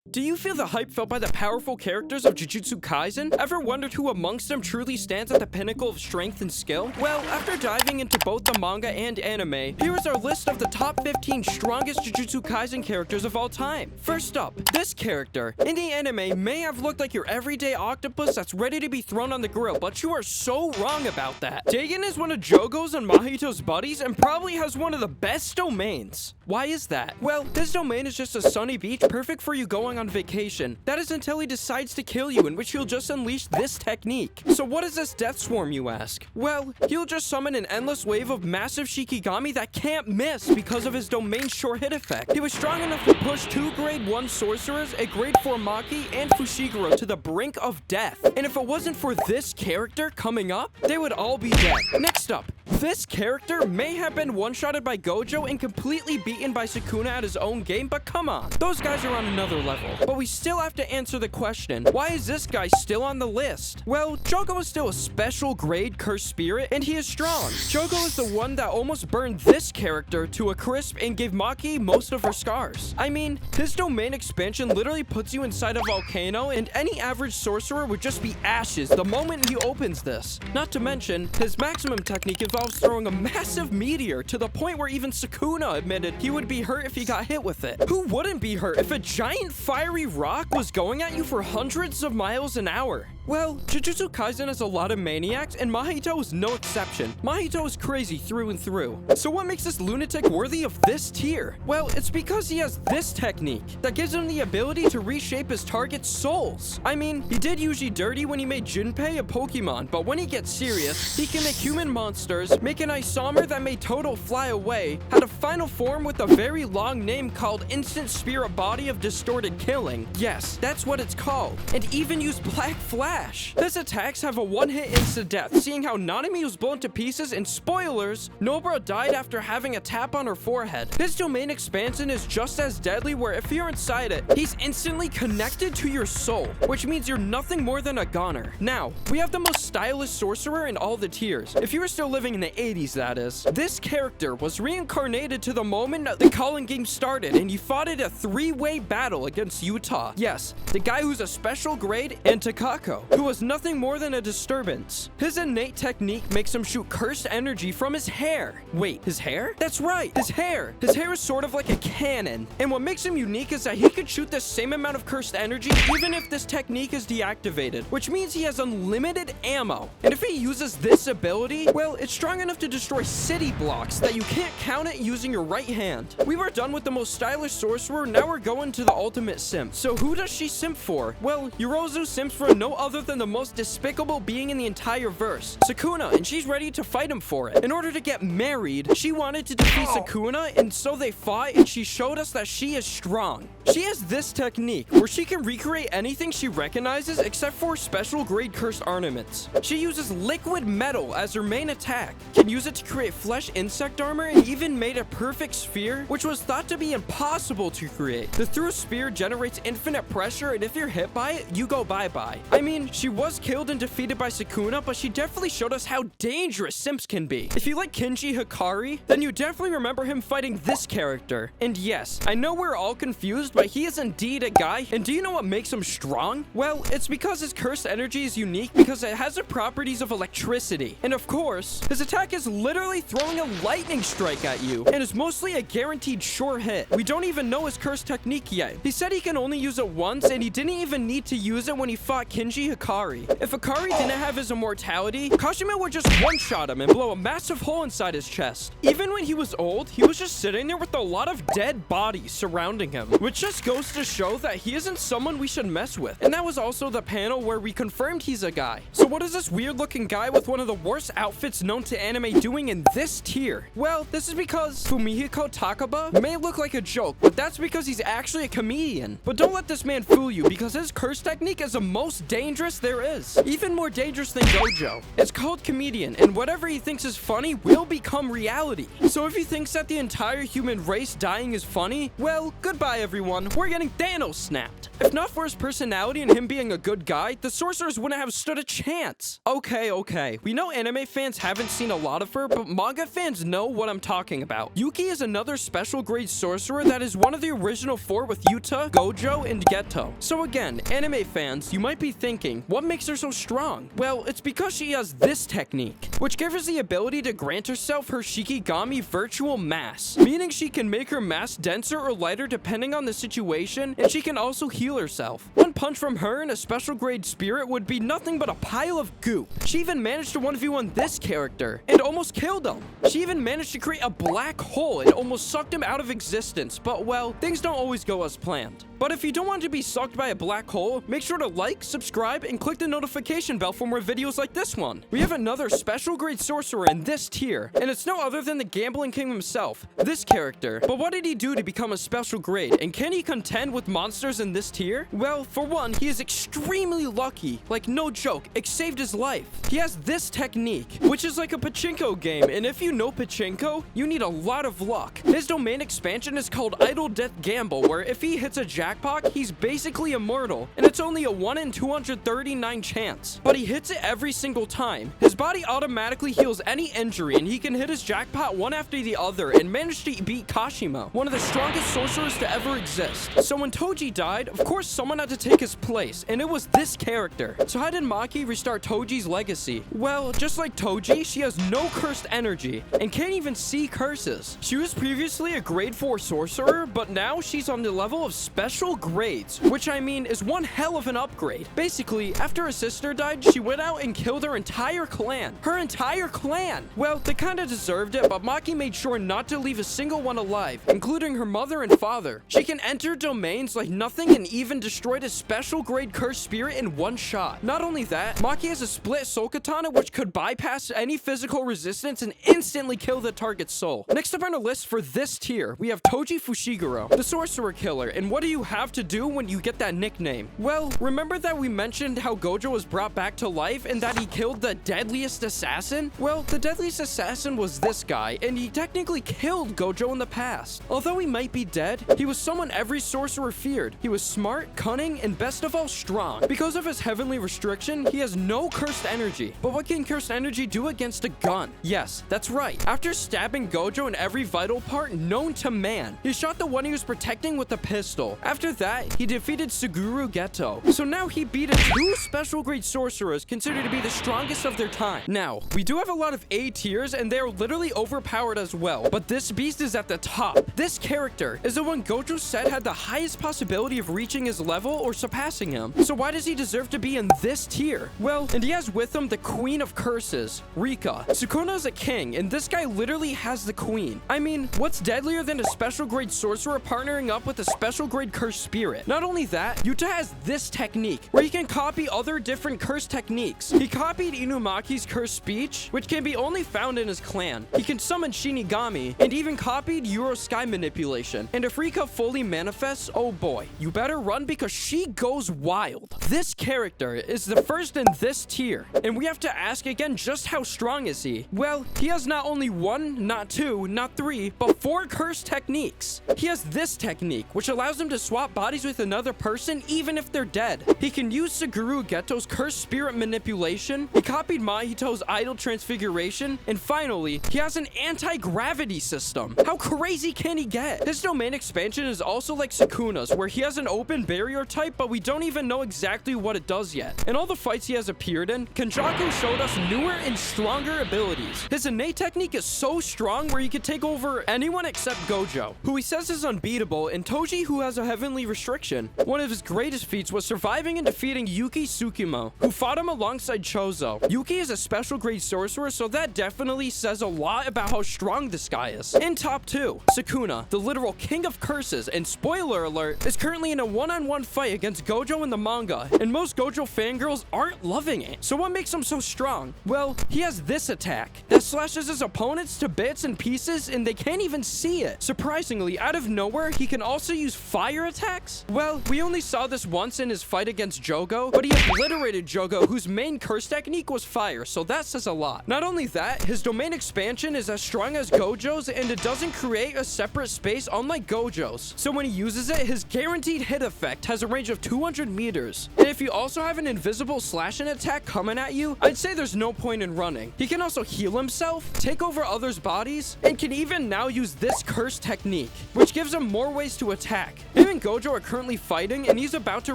Do you feel the hype felt by the powerful characters of Jujutsu Kaisen? Ever wondered who amongst them truly stands at the pinnacle of strength and skill? Well, after diving into both the manga and anime, here is our list of the top 15 strongest Jujutsu Kaisen characters of all time. First up, this character. In the anime, may have looked like your everyday octopus that's ready to be thrown on the grill, but you are so wrong about that. Dagon is one of Jogo's and Mahito's buddies and probably has one of the best domains. Why is that? Well, his domain is just a sunny beach perfect for you going on vacation. That is until he decides to kill you, in which he'll just unleash this technique. So what is this death swarm, you ask? Well, he'll just summon an endless wave of massive Shikigami that can't miss because of his domain's short hit effect. He was strong enough to push 2 grade 1 sorcerers, a grade 4 Maki, and Fushiguro to the brink of death. And if it wasn't for this character coming up, they would all be dead. Next up, this character may have been one-shotted by Gojo and completely beaten by Sukuna at his own game, but come on, those guys are on another level. But we still have to answer the question, why is this guy still on the list? Well, Jogo is still a special grade cursed spirit, and he is strong. Jogo is the one that almost burned this character to a crisp and gave Maki most of her scars. I mean, his domain expansion literally puts you inside a volcano, and any average sorcerer would just be ashes the moment he opens this. Not to mention, his maximum technique involves throwing a massive meteor to the point where even Sukuna admitted he would be hurt if he got hit with it. Who wouldn't be hurt if a giant fiery rock was going at you for hundreds of miles an hour? Well, Jujutsu Kaisen has a lot of maniacs, and Mahito is no exception. Mahito is crazy through and through. So what makes this lunatic worthy of this tier? Well, it's because he has this technique that gives him the ability to reshape his target's souls. I mean, he did Yuji dirty when he made Junpei a Pokemon, but when he gets serious, he can make human monsters, make an Isomer that made Toto fly away, had a final form with a very long name called Instant Spirit Body of Distorted Killing. Yes, that's what it's called. And even use Black Flash. His attacks have a one-hit instant death, seeing how Nanami was blown to pieces, and spoilers, Nobara died after having a tap on her forehead. His domain expansion is just as deadly, where if you're inside it, he's instantly connected to your soul, which means you're nothing more than a goner. Now, we have the most stylish sorcerer in all the tiers. If you were still living in the 80s, that is. This character was reincarnated to the moment the Calling game started, and he fought in a 3-way battle against Utah. Yes, the guy who's a special grade, and Takako, who was nothing more than a disturbance. His innate technique makes him shoot cursed energy from his hair. Wait, his hair? That's right, his hair. His hair is sort of like a cannon. And what makes him unique is that he could shoot the same amount of cursed energy even if this technique is deactivated, which means he has unlimited ammo. And if he uses this ability, well, it's strong enough to destroy city blocks that you can't count it using your right hand. We were done with the most stylish sorcerer, now we're going to the ultimate simp. So who does she simp for? Well, Yorozu simps for no other than the most despicable being in the entire verse, Sukuna, and she's ready to fight him for it. In order to get married, she wanted to defeat Sukuna, and so they fought, and she showed us that she is strong. She has this technique where she can recreate anything she recognizes except for special grade cursed ornaments. She uses liquid metal as her main attack, can use it to create flesh insect armor, and even made a perfect sphere, which was thought to be impossible to create. The through spear generates infinite pressure, and if you're hit by it, you go bye-bye. I mean, she was killed and defeated by Sukuna, but she definitely showed us how dangerous simps can be. If you like Kenji Hikari, then you definitely remember him fighting this character. And yes, I know we're all confused, but he is indeed a guy. And do you know what makes him strong? Well, it's because his cursed energy is unique because it has the properties of electricity. And of course, his attack is literally throwing a lightning strike at you, and is mostly a guaranteed short hit. We don't even know his cursed technique yet. He said he can only use it once, and he didn't even need to use it when he fought Kenji Hikari. If Hikari didn't have his immortality, Kashima would just one-shot him and blow a massive hole inside his chest. Even when he was old, he was just sitting there with a lot of dead bodies surrounding him, which just goes to show that he isn't someone we should mess with. And that was also the panel where we confirmed he's a guy. So what is this weird-looking guy with one of the worst outfits known to anime doing in this tier? Well, this is because Fumihiko Takaba may look like a joke, but that's because he's actually a comedian. But don't let this man fool you, because his curse technique is the most dangerous dangerous there is. Even more dangerous than Gojo. It's called comedian, and whatever he thinks is funny will become reality. So if he thinks that the entire human race dying is funny, well, goodbye everyone, we're getting Thanos snapped. If not for his personality and him being a good guy, the sorcerers wouldn't have stood a chance. Okay, we know anime fans haven't seen a lot of her, but manga fans know what I'm talking about. Yuki is another special grade sorcerer that is one of the original 4 with Yuta, Gojo, and Geto. So again, anime fans, you might be thinking, what makes her so strong? Well, it's because she has this technique, which gives her the ability to grant herself her Shikigami virtual mass, meaning she can make her mass denser or lighter depending on the situation, and she can also heal herself. One punch from her in a special grade spirit would be nothing but a pile of goop. She even managed to 1v1 this character and almost killed him. She even managed to create a black hole and almost sucked him out of existence, but well, things don't always go as planned. But if you don't want to be sucked by a black hole, make sure to like, subscribe, and click the notification bell for more videos like this one. We have another special grade sorcerer in this tier, and it's no other than the Gambling King himself, this character. But what did he do to become a special grade, and can he contend with monsters in this tier? Well, for one, he is extremely lucky. Like, no joke, it saved his life. He has this technique, which is like a pachinko game, and if you know pachinko, you need a lot of luck. His domain expansion is called Idle Death Gamble, where if he hits a jackpot, he's basically immortal, and it's only a 1 in 239 chance. But he hits it every single time. His body automatically heals any injury, and he can hit his jackpot one after the other and manage to beat Kashimo, one of the strongest sorcerers to ever exist. So when Toji died, of course someone had to take his place, and it was this character. So how did Maki restart Toji's legacy? Well, just like Toji, she has no cursed energy and can't even see curses. She was previously a grade 4 sorcerer, but now she's on the level of special grades, which I mean is one hell of an upgrade. Basically, after her sister died, she went out and killed her entire clan. Her entire clan! Well, they kinda deserved it, but Maki made sure not to leave a single one alive, including her mother and father. She can enter domains like nothing and even destroyed a special grade cursed spirit in one shot. Not only that, Maki has a split soul katana which could bypass any physical resistance and instantly kill the target's soul. Next up on our list for this tier, we have Toji Fushiguro, the sorcerer killer. And what do you have to do when you get that nickname? Well, remember that we mentioned how Gojo was brought back to life and that he killed the deadliest assassin? Well, the deadliest assassin was this guy, and he technically killed Gojo in the past. Although he might be dead, he was someone every sorcerer feared. He was smart, cunning, and best of all, strong. Because of his heavenly restriction, he has no cursed energy. But what can cursed energy do against a gun? Yes, that's right. After stabbing Gojo in every vital part known to man, he shot the one he was protecting with a pistol. After that, he defeated Suguru Geto. So now he beat 2 special grade sorcerers considered to be the strongest of their time. Now, we do have a lot of A tiers, and they're literally overpowered as well. But this beast is at the top. This character is the one Gojo said had the highest possibility of reaching his level or surpassing him. So why does he deserve to be in this tier? Well, and he has with him the Queen of Curses, Rika. Sukuna is a king, and this guy literally has the queen. I mean, what's deadlier than a special grade sorcerer partnering up with a special grade cursed spirit? Not only that, Yuta has this technique, where he can copy other different curse techniques. He copied Inumaki's cursed speech, which can be only found in his clan. He can summon Shinigami, and even copied Euro Sky manipulation. And if Rika fully manifests, oh boy, you better run because she goes wild. This character is the first in this tier, and we have to ask again, just how strong is he? Well, he has not only 1, not 2, not 3, but 4 cursed techniques. He has this technique, which allows him to swap bodies with another person even if they're dead. He can use Suguru Geto's cursed spirit manipulation. He copied Mahito's idle transfiguration, and finally, he has an anti-gravity system. How crazy can he get? His domain expansion is also like Sukuna's, where he has an open barrier type, but we don't even know exactly what it does yet. In all the fights he has appeared in, Kenjaku showed us newer and stronger abilities. His innate technique is so strong where he could take over anyone except Gojo, who he says is unbeatable, and Toji, who has a heavenly restriction. One of his greatest feats was surviving and defeating Yuki Tsukumo, who fought him alongside Chozo. Yuki is a special grade sorcerer, so that definitely says a lot about how strong this guy is. In top 2, Sukuna, the literal king of curses, and spoiler alert, is currently in a one-on-one fight against Gojo in the manga, and most Gojo fangirls aren't loving it. So what makes him so strong? Well, he has this attack that slashes his opponents to bits and pieces, and they can't even see it. Surprisingly, out of nowhere, he can also use fire attacks? Well, we only saw this once in his fight against Jogo, but he obliterated Jogo, whose main curse technique was fire, so that says a lot. Not only that, his domain expansion is as strong as Gojo's, and it doesn't create a separate space unlike Gojo's. So when he uses it, his guaranteed hit effect has a range of 200 meters. And if you also have an invisible slashing attack coming at you, I'd say there's no point in running. He can also heal himself, take over others' bodies, and can even now use this curse technique, which gives him more ways to attack. Him and Gojo are currently fighting, and he's about to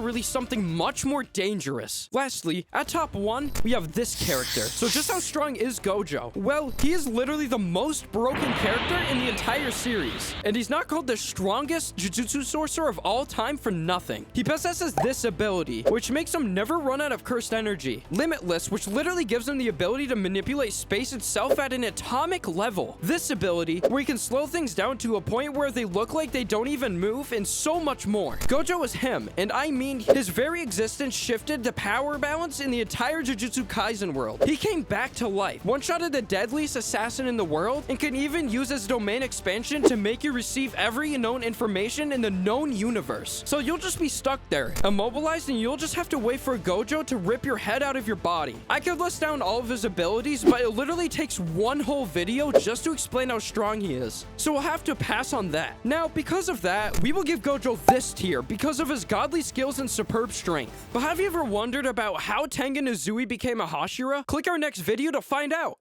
release something much more dangerous. Lastly, at top 1, we have this character. So just how strong is Gojo? Well, he is literally the most broken character in the entire series, and he's not called the strongest Jujutsu sorcerer of all time for nothing. He possesses this ability, which makes him never run out of cursed energy. Limitless, which literally gives him the ability to manipulate space itself at an atomic level. This ability, where he can slow things down to a point where they look like they don't even move, and so much more. Gojo is him, and I mean his very existence shifted the power balance in the entire Jujutsu Kaisen world. He came back to life, one-shotted the deadliest assassin in the world, and can even use his domain expansion to make you receive every known information in the known universe. So you'll just be stuck there, immobilized, and you'll just have to wait for Gojo to rip your head out of your body. I could list down all of his abilities, but it literally takes one whole video just to explain how strong he is. So we'll have to pass on that. Now, because of that, we will give Gojo this tier because of his godly skills and superb strength. But have you ever wondered about how Tengen Uzui became a Hashira? Click our next video to find out.